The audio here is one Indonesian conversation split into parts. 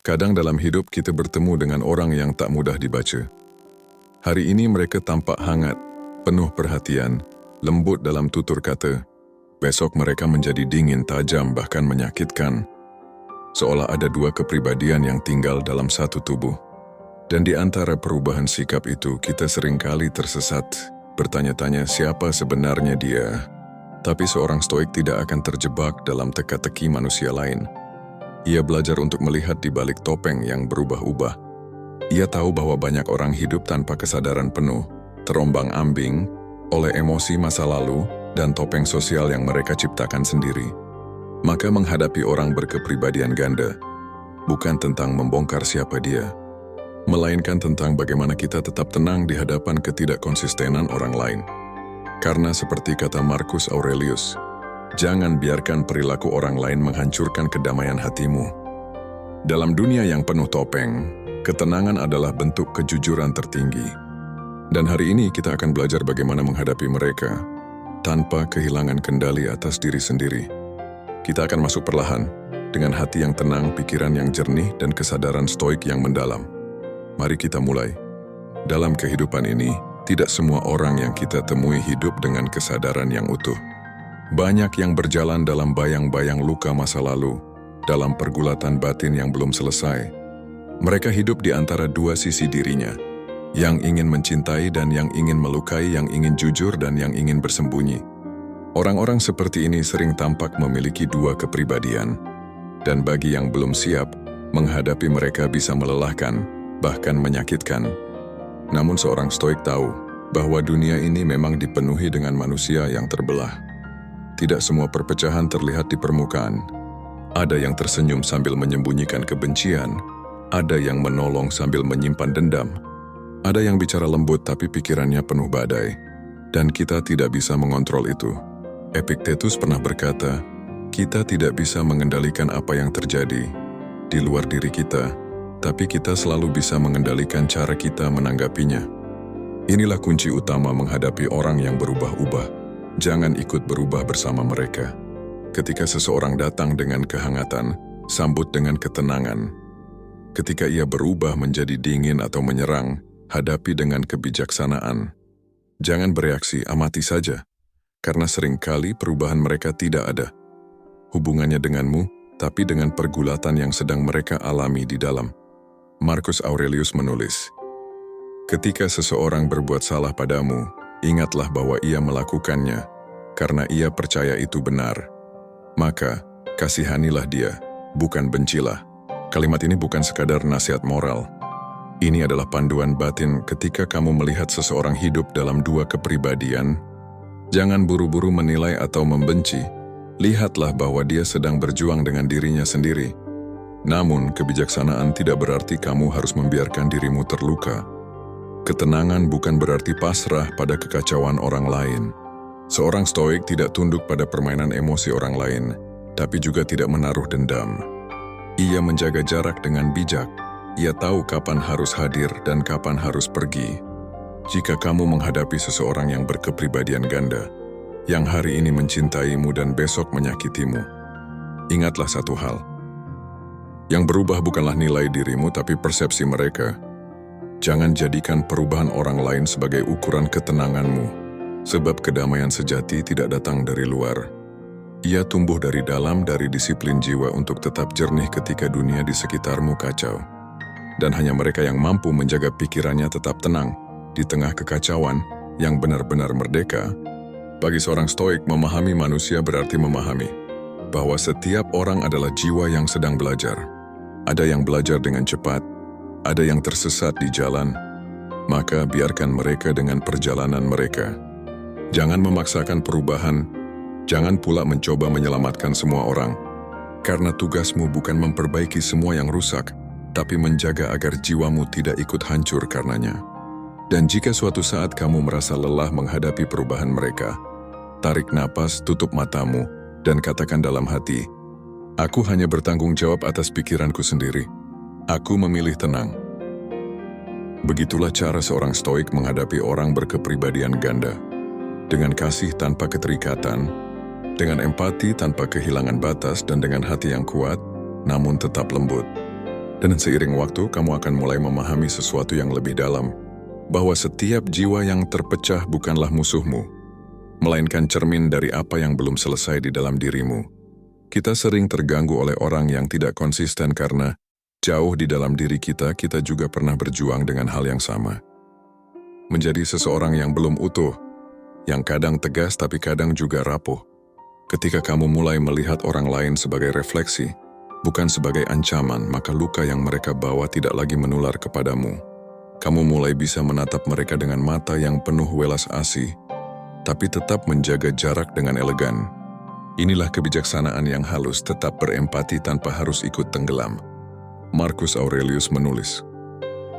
Kadang dalam hidup kita bertemu dengan orang yang tak mudah dibaca. Hari ini mereka tampak hangat, penuh perhatian, lembut dalam tutur kata. Besok mereka menjadi dingin, tajam, bahkan menyakitkan. Seolah ada dua kepribadian yang tinggal dalam satu tubuh. Dan di antara perubahan sikap itu, kita seringkali tersesat, bertanya-tanya siapa sebenarnya dia. Tapi seorang stoik tidak akan terjebak dalam teka-teki manusia lain. Ia belajar untuk melihat di balik topeng yang berubah-ubah. Ia tahu bahwa banyak orang hidup tanpa kesadaran penuh, terombang-ambing oleh emosi masa lalu dan topeng sosial yang mereka ciptakan sendiri. Maka menghadapi orang berkepribadian ganda bukan tentang membongkar siapa dia, melainkan tentang bagaimana kita tetap tenang di hadapan ketidakkonsistenan orang lain. Karena seperti kata Marcus Aurelius, jangan biarkan perilaku orang lain menghancurkan kedamaian hatimu. Dalam dunia yang penuh topeng, ketenangan adalah bentuk kejujuran tertinggi. Dan hari ini kita akan belajar bagaimana menghadapi mereka tanpa kehilangan kendali atas diri sendiri. Kita akan masuk perlahan, dengan hati yang tenang, pikiran yang jernih, dan kesadaran stoik yang mendalam. Mari kita mulai. Dalam kehidupan ini, tidak semua orang yang kita temui hidup dengan kesadaran yang utuh. Banyak yang berjalan dalam bayang-bayang luka masa lalu, dalam pergulatan batin yang belum selesai. Mereka hidup di antara dua sisi dirinya, yang ingin mencintai dan yang ingin melukai, yang ingin jujur dan yang ingin bersembunyi. Orang-orang seperti ini sering tampak memiliki dua kepribadian, dan bagi yang belum siap, menghadapi mereka bisa melelahkan, bahkan menyakitkan. Namun seorang stoik tahu bahwa dunia ini memang dipenuhi dengan manusia yang terbelah. Tidak semua perpecahan terlihat di permukaan. Ada yang tersenyum sambil menyembunyikan kebencian, ada yang menolong sambil menyimpan dendam, ada yang bicara lembut tapi pikirannya penuh badai, dan kita tidak bisa mengontrol itu. Epictetus pernah berkata, kita tidak bisa mengendalikan apa yang terjadi di luar diri kita, tapi kita selalu bisa mengendalikan cara kita menanggapinya. Inilah kunci utama menghadapi orang yang berubah-ubah. Jangan ikut berubah bersama mereka. Ketika seseorang datang dengan kehangatan, sambut dengan ketenangan. Ketika ia berubah menjadi dingin atau menyerang, hadapi dengan kebijaksanaan. Jangan bereaksi, amati saja. Karena seringkali perubahan mereka tidak ada hubungannya denganmu, tapi dengan pergulatan yang sedang mereka alami di dalam. Marcus Aurelius menulis, ketika seseorang berbuat salah padamu, ingatlah bahwa ia melakukannya karena ia percaya itu benar. Maka, kasihanilah dia, bukan bencilah. Kalimat ini bukan sekadar nasihat moral. Ini adalah panduan batin ketika kamu melihat seseorang hidup dalam dua kepribadian. Jangan buru-buru menilai atau membenci. Lihatlah bahwa dia sedang berjuang dengan dirinya sendiri. Namun, kebijaksanaan tidak berarti kamu harus membiarkan dirimu terluka. Ketenangan bukan berarti pasrah pada kekacauan orang lain. Seorang stoik tidak tunduk pada permainan emosi orang lain, tapi juga tidak menaruh dendam. Ia menjaga jarak dengan bijak. Ia tahu kapan harus hadir dan kapan harus pergi. Jika kamu menghadapi seseorang yang berkepribadian ganda, yang hari ini mencintaimu dan besok menyakitimu, ingatlah satu hal. Yang berubah bukanlah nilai dirimu, tapi persepsi mereka. Jangan jadikan perubahan orang lain sebagai ukuran ketenanganmu, sebab kedamaian sejati tidak datang dari luar. Ia tumbuh dari dalam, dari disiplin jiwa untuk tetap jernih ketika dunia di sekitarmu kacau. Dan hanya mereka yang mampu menjaga pikirannya tetap tenang di tengah kekacauan yang benar-benar merdeka. Bagi seorang stoik, memahami manusia berarti memahami bahwa setiap orang adalah jiwa yang sedang belajar. Ada yang belajar dengan cepat, ada yang tersesat di jalan, maka biarkan mereka dengan perjalanan mereka. Jangan memaksakan perubahan, jangan pula mencoba menyelamatkan semua orang, karena tugasmu bukan memperbaiki semua yang rusak, tapi menjaga agar jiwamu tidak ikut hancur karenanya. Dan jika suatu saat kamu merasa lelah menghadapi perubahan mereka, tarik napas, tutup matamu, dan katakan dalam hati, aku hanya bertanggung jawab atas pikiranku sendiri. Aku memilih tenang. Begitulah cara seorang stoik menghadapi orang berkepribadian ganda. Dengan kasih tanpa keterikatan, dengan empati tanpa kehilangan batas, dan dengan hati yang kuat, namun tetap lembut. Dan seiring waktu, kamu akan mulai memahami sesuatu yang lebih dalam, bahwa setiap jiwa yang terpecah bukanlah musuhmu, melainkan cermin dari apa yang belum selesai di dalam dirimu. Kita sering terganggu oleh orang yang tidak konsisten karena jauh di dalam diri kita juga pernah berjuang dengan hal yang sama. Menjadi seseorang yang belum utuh, yang kadang tegas tapi kadang juga rapuh. Ketika kamu mulai melihat orang lain sebagai refleksi, bukan sebagai ancaman, maka luka yang mereka bawa tidak lagi menular kepadamu. Kamu mulai bisa menatap mereka dengan mata yang penuh welas asih, tapi tetap menjaga jarak dengan elegan. Inilah kebijaksanaan yang halus, tetap berempati tanpa harus ikut tenggelam. Marcus Aurelius menulis,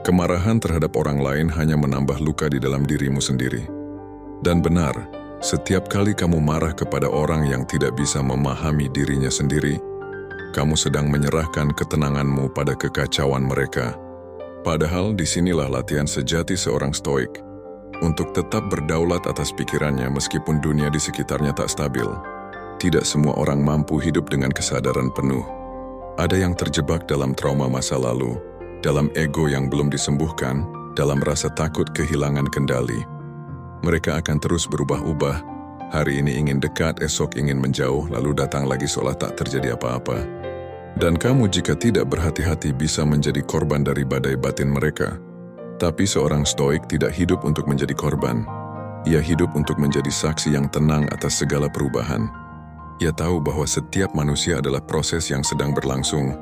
kemarahan terhadap orang lain hanya menambah luka di dalam dirimu sendiri. Dan benar, setiap kali kamu marah kepada orang yang tidak bisa memahami dirinya sendiri, kamu sedang menyerahkan ketenanganmu pada kekacauan mereka. Padahal disinilah latihan sejati seorang stoik, untuk tetap berdaulat atas pikirannya meskipun dunia di sekitarnya tak stabil. Tidak semua orang mampu hidup dengan kesadaran penuh. Ada yang terjebak dalam trauma masa lalu, dalam ego yang belum disembuhkan, dalam rasa takut kehilangan kendali. Mereka akan terus berubah-ubah, hari ini ingin dekat, esok ingin menjauh, lalu datang lagi seolah tak terjadi apa-apa. Dan kamu jika tidak berhati-hati bisa menjadi korban dari badai batin mereka. Tapi seorang stoik tidak hidup untuk menjadi korban. Ia hidup untuk menjadi saksi yang tenang atas segala perubahan. Ia tahu bahwa setiap manusia adalah proses yang sedang berlangsung.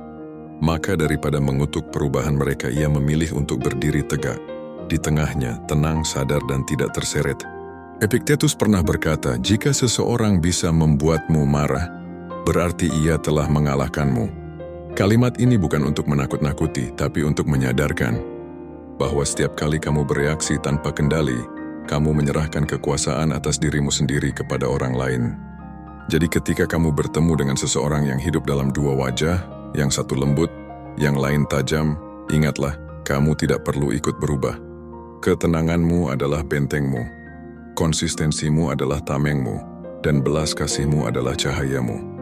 Maka daripada mengutuk perubahan mereka, ia memilih untuk berdiri tegak. Di tengahnya, tenang, sadar, dan tidak terseret. Epictetus pernah berkata, jika seseorang bisa membuatmu marah, berarti ia telah mengalahkanmu. Kalimat ini bukan untuk menakut-nakuti, tapi untuk menyadarkan bahwa setiap kali kamu bereaksi tanpa kendali, kamu menyerahkan kekuasaan atas dirimu sendiri kepada orang lain. Jadi ketika kamu bertemu dengan seseorang yang hidup dalam dua wajah, yang satu lembut, yang lain tajam, ingatlah, kamu tidak perlu ikut berubah. Ketenanganmu adalah bentengmu, konsistensimu adalah tamengmu, dan belas kasihmu adalah cahayamu.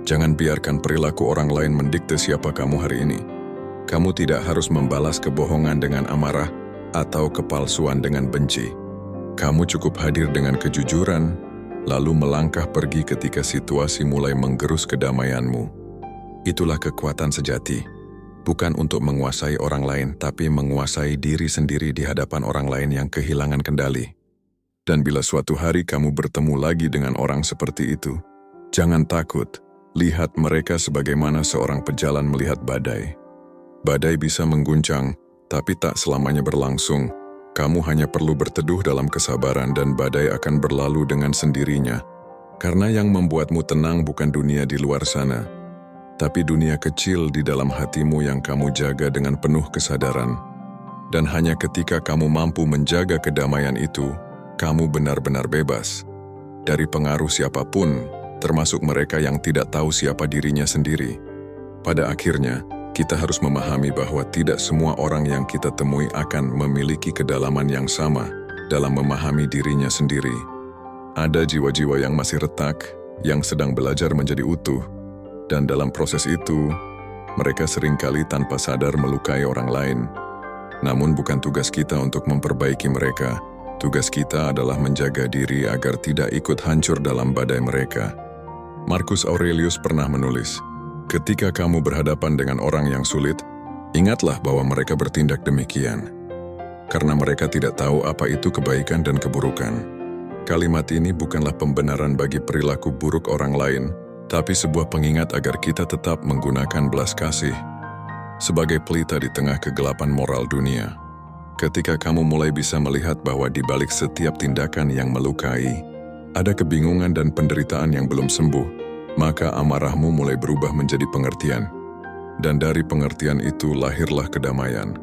Jangan biarkan perilaku orang lain mendikte siapa kamu hari ini. Kamu tidak harus membalas kebohongan dengan amarah atau kepalsuan dengan benci. Kamu cukup hadir dengan kejujuran, lalu melangkah pergi ketika situasi mulai menggerus kedamaianmu. Itulah kekuatan sejati. Bukan untuk menguasai orang lain, tapi menguasai diri sendiri di hadapan orang lain yang kehilangan kendali. Dan bila suatu hari kamu bertemu lagi dengan orang seperti itu, jangan takut. Lihat mereka sebagaimana seorang pejalan melihat badai. Badai bisa mengguncang, tapi tak selamanya berlangsung. Kamu hanya perlu berteduh dalam kesabaran dan badai akan berlalu dengan sendirinya. Karena yang membuatmu tenang bukan dunia di luar sana, tapi dunia kecil di dalam hatimu yang kamu jaga dengan penuh kesadaran. Dan hanya ketika kamu mampu menjaga kedamaian itu, kamu benar-benar bebas dari pengaruh siapapun, termasuk mereka yang tidak tahu siapa dirinya sendiri. Pada akhirnya, kita harus memahami bahwa tidak semua orang yang kita temui akan memiliki kedalaman yang sama dalam memahami dirinya sendiri. Ada jiwa-jiwa yang masih retak, yang sedang belajar menjadi utuh, dan dalam proses itu, mereka seringkali tanpa sadar melukai orang lain. Namun bukan tugas kita untuk memperbaiki mereka. Tugas kita adalah menjaga diri agar tidak ikut hancur dalam badai mereka. Marcus Aurelius pernah menulis, ketika kamu berhadapan dengan orang yang sulit, ingatlah bahwa mereka bertindak demikian. Karena mereka tidak tahu apa itu kebaikan dan keburukan. Kalimat ini bukanlah pembenaran bagi perilaku buruk orang lain, tapi sebuah pengingat agar kita tetap menggunakan belas kasih sebagai pelita di tengah kegelapan moral dunia. Ketika kamu mulai bisa melihat bahwa di balik setiap tindakan yang melukai, ada kebingungan dan penderitaan yang belum sembuh, maka amarahmu mulai berubah menjadi pengertian. Dan dari pengertian itu lahirlah kedamaian.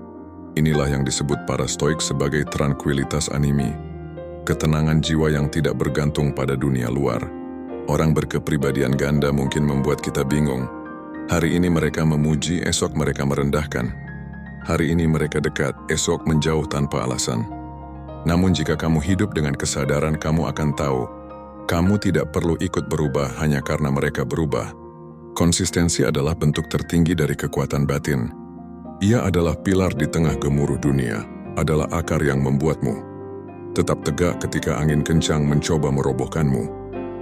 Inilah yang disebut para stoik sebagai tranquilitas animi, ketenangan jiwa yang tidak bergantung pada dunia luar. Orang berkepribadian ganda mungkin membuat kita bingung. Hari ini mereka memuji, esok mereka merendahkan. Hari ini mereka dekat, esok menjauh tanpa alasan. Namun jika kamu hidup dengan kesadaran, kamu akan tahu, kamu tidak perlu ikut berubah hanya karena mereka berubah. Konsistensi adalah bentuk tertinggi dari kekuatan batin. Ia adalah pilar di tengah gemuruh dunia, adalah akar yang membuatmu tetap tegak ketika angin kencang mencoba merobohkanmu.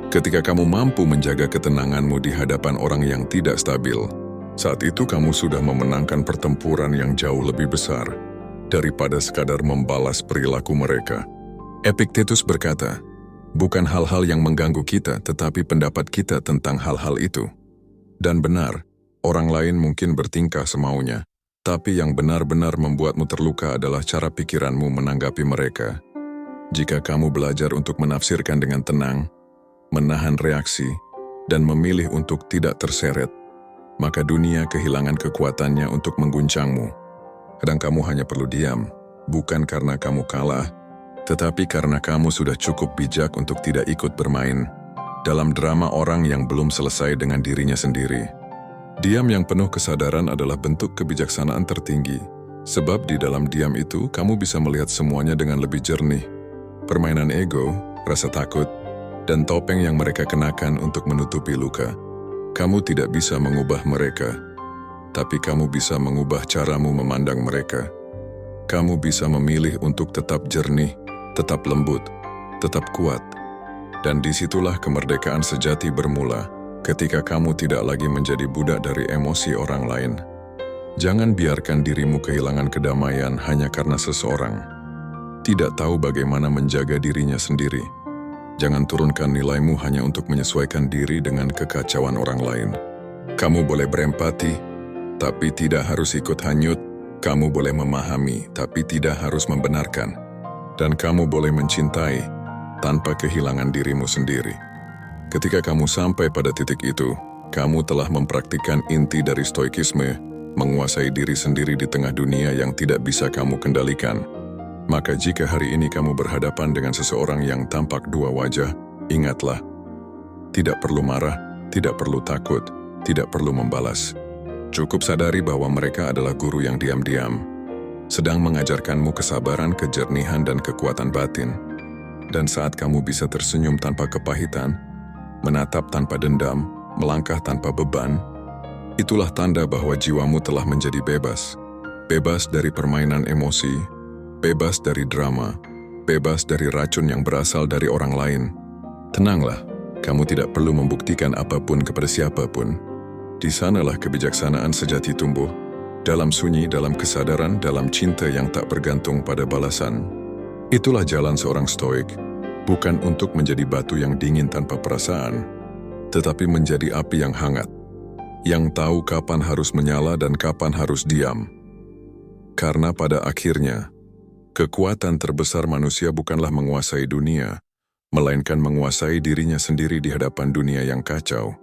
Ketika kamu mampu menjaga ketenanganmu di hadapan orang yang tidak stabil, saat itu kamu sudah memenangkan pertempuran yang jauh lebih besar daripada sekadar membalas perilaku mereka. Epictetus berkata, bukan hal-hal yang mengganggu kita, tetapi pendapat kita tentang hal-hal itu. Dan benar, orang lain mungkin bertingkah semaunya, tapi yang benar-benar membuatmu terluka adalah cara pikiranmu menanggapi mereka. Jika kamu belajar untuk menafsirkan dengan tenang, menahan reaksi, dan memilih untuk tidak terseret, maka dunia kehilangan kekuatannya untuk mengguncangmu. Kadang kamu hanya perlu diam, bukan karena kamu kalah, tetapi karena kamu sudah cukup bijak untuk tidak ikut bermain dalam drama orang yang belum selesai dengan dirinya sendiri. Diam yang penuh kesadaran adalah bentuk kebijaksanaan tertinggi, sebab di dalam diam itu kamu bisa melihat semuanya dengan lebih jernih. Permainan ego, rasa takut, dan topeng yang mereka kenakan untuk menutupi luka. Kamu tidak bisa mengubah mereka, tapi kamu bisa mengubah caramu memandang mereka. Kamu bisa memilih untuk tetap jernih, tetap lembut, tetap kuat. Dan disitulah kemerdekaan sejati bermula, ketika kamu tidak lagi menjadi budak dari emosi orang lain. Jangan biarkan dirimu kehilangan kedamaian hanya karena seseorang tidak tahu bagaimana menjaga dirinya sendiri. Jangan turunkan nilaimu hanya untuk menyesuaikan diri dengan kekacauan orang lain. Kamu boleh berempati, tapi tidak harus ikut hanyut. Kamu boleh memahami, tapi tidak harus membenarkan. Dan kamu boleh mencintai tanpa kehilangan dirimu sendiri. Ketika kamu sampai pada titik itu, kamu telah mempraktikkan inti dari stoikisme, menguasai diri sendiri di tengah dunia yang tidak bisa kamu kendalikan. Maka jika hari ini kamu berhadapan dengan seseorang yang tampak dua wajah, ingatlah, tidak perlu marah, tidak perlu takut, tidak perlu membalas. Cukup sadari bahwa mereka adalah guru yang diam-diam, sedang mengajarkanmu kesabaran, kejernihan, dan kekuatan batin. Dan saat kamu bisa tersenyum tanpa kepahitan, menatap tanpa dendam, melangkah tanpa beban, itulah tanda bahwa jiwamu telah menjadi bebas. Bebas dari permainan emosi, bebas dari drama, bebas dari racun yang berasal dari orang lain. Tenanglah, kamu tidak perlu membuktikan apapun kepada siapapun. Di sanalah kebijaksanaan sejati tumbuh, dalam sunyi, dalam kesadaran, dalam cinta yang tak bergantung pada balasan. Itulah jalan seorang stoik, bukan untuk menjadi batu yang dingin tanpa perasaan, tetapi menjadi api yang hangat, yang tahu kapan harus menyala dan kapan harus diam. Karena pada akhirnya, kekuatan terbesar manusia bukanlah menguasai dunia, melainkan menguasai dirinya sendiri di hadapan dunia yang kacau.